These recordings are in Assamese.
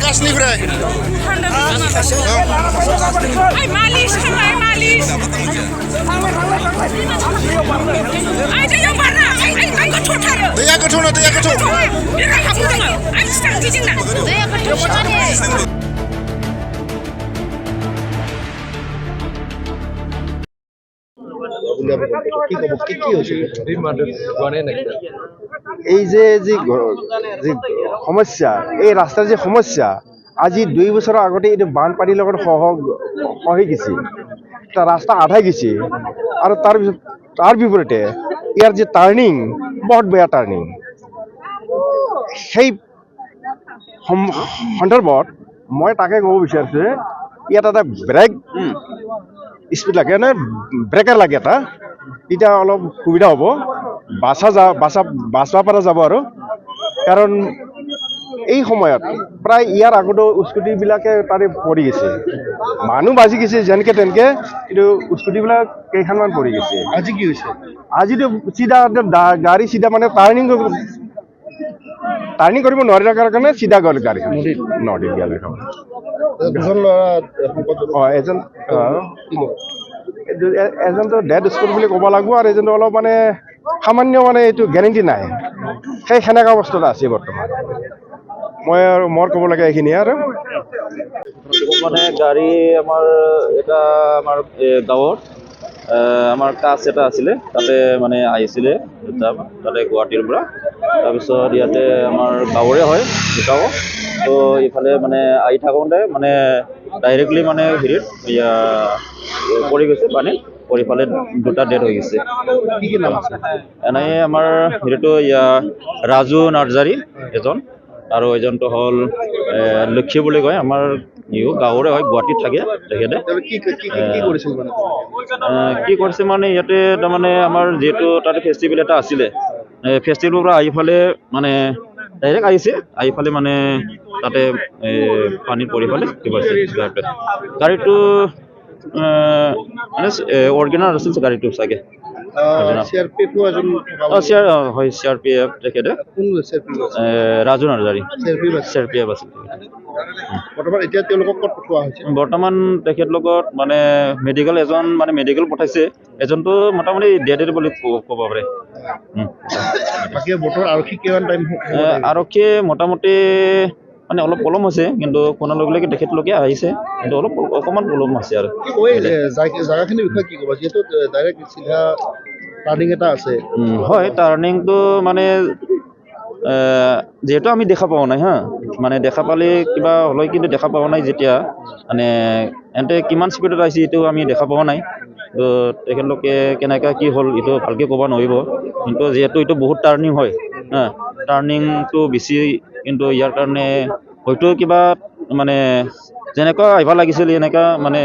Kasnifrai. Ay malis, ay malis. Ay jangan marah. Ay kau छोटा. Dia kau छोटा. Dia kau छोटा. Ay start teaching na. Dia kau छोटा. এই যে সমস্যা এই ৰাস্তাৰ যে সমস্যা আজি 2 বছৰৰ আগতে এইটো বানপানীৰ লগত হৈ গৈছে এটা ৰাস্তা আধাই গৈছে আৰু তাৰ বিপৰীতে ইয়াৰ যে টাৰ্নিং বহুত বেয়া টাৰ্নিং সেই সন্দৰ্ভত মই তাকে ক'ব বিচাৰিছোঁ ইয়াত এটা ব্ৰেক স্পীড লাগে নে ব্ৰেকাৰ লাগে এটা এটা অলপ সুবিধা হ'ব বাচা পৰা যাব আৰু কাৰণ এই সময়ত প্ৰায় ইয়াৰ আগতো স্কুটিবিলাকে তাৰে পৰি গৈছে মানুহ বাজি গৈছে যেনেকে তেনেকে কিন্তু স্কুটিবিলাক কেইখনমান পৰি গৈছে আজি কি হৈছে আজিতো চিধা গাড়ী চিধা মানে টাৰ্নিং কৰিব নোৱাৰিলে কাৰণে চিধা গ'ল গাড়ী নদীত গ'লে এজনটো ডেড স্পট বুলি ক'ব লাগিব আৰু এজনটো অলপ মানে সামান্য মানে এইটো গেৰেণ্টি নাই সেই সেনেকুৱা অৱস্থাত আছে বৰ্তমান মই আৰু মোৰ ক'ব লাগে এইখিনিয়ে আৰু মানে গাড়ী আমাৰ এটা আমাৰ গাঁৱত আমাৰ কাছ এটা আছিলে তাতে মানে আহিছিলে তাতে গুৱাহাটীৰ পৰা তাৰপিছত ইয়াতে আমাৰ গাঁৱৰে হয় দুটাও তো ইফালে মানে আহি থাকোঁতে মানে ডাইৰেক্টলি মানে হেৰিত পৰি গৈছে পানীত পৰি ফালে দুটা ডেড হৈ গৈছে এনে আমাৰ হেৰিটো ৰাজু নাৰ্জাৰী এজন আৰু এজনটো হ'ল লক্ষী বুলি কয় আমাৰ গাঁৱৰে হয় গুৱাহাটীত থাকে তেখেতে কি কৰিছে মানে ইয়াতে তাৰমানে আমাৰ যিহেতু তাতে ফেষ্টিভেল এটা আছিলে ফেষ্টিভেলৰ পৰা আহি ফালে মানে ডাইৰেক্ট আহিছে আহি ফালে মানে তাতে পানীত পৰি ফালে গাড়ীটো মানে অৰিজিনেল আছিল গাড়ীটো চাগে CRPF তেখেতে ৰাজু নাৰ্জাৰী CRPF আছিল বৰ্তমান তেখেতলোকক মানে মেডিকেল পঠাইছে এজনটো মোটামুটি ডেড বুলি ক'ব পাৰে আৰক্ষী মোটামুটি মানে অলপ পলম হৈছে কিন্তু কোনাৰ লগে লগে তেখেতলোকে আহিছে কিন্তু অকণমান পলম আছে আৰু জাগাখিনিৰ বিষয়ে কি ক'বা যিহেতু ডাইৰেক্ট চিধা টাৰ্নিং এটা আছে হয় টাৰ্নিংটো মানে যিহেতু আমি দেখা পোৱা নাই মানে দেখা পালে কিবা হ'লে কিন্তু দেখা পোৱা নাই যেতিয়া মানে এন্তে কিমান স্পীডত আহিছে এইটো আমি দেখা পোৱা নাই তো তেখেতলোকে কেনেকৈ কি হ'ল এইটো ভালকৈ ক'ব নোৱাৰিব কিন্তু যিহেতু এইটো বহুত টাৰ্নিং হয় টাৰ্নিংটো বেছি কিন্তু ইয়াৰ কাৰণে হয়তো কিবা মানে যেনেকুৱা আহিব লাগিছিল এনেকুৱা মানে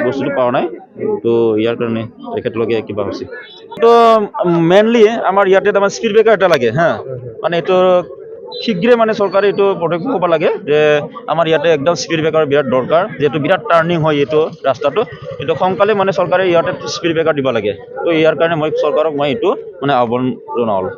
বস্তুটো পোৱা নাই তো ইয়াৰ কাৰণে তেখেতলোকে কিবা হৈছে তো মেইনলি আমাৰ ইয়াতে তাৰমানে স্পীড ব্ৰেকাৰ এটা লাগে মানে এইটো শীঘ্ৰে মানে চৰকাৰে এইটো পদক্ষেপ ল'ব লাগে যে আমাৰ ইয়াতে একদম স্পীড ব্ৰেকাৰ বিৰাট দৰকাৰ যিহেতু বিৰাট টাৰ্নিং হয় এইটো ৰাস্তাটো এইটো সোনকালে মানে চৰকাৰে ইয়াতে স্পীড ব্ৰেকাৰ দিব লাগে তো ইয়াৰ কাৰণে মই চৰকাৰক এইটো মানে আহ্বান জনালোঁ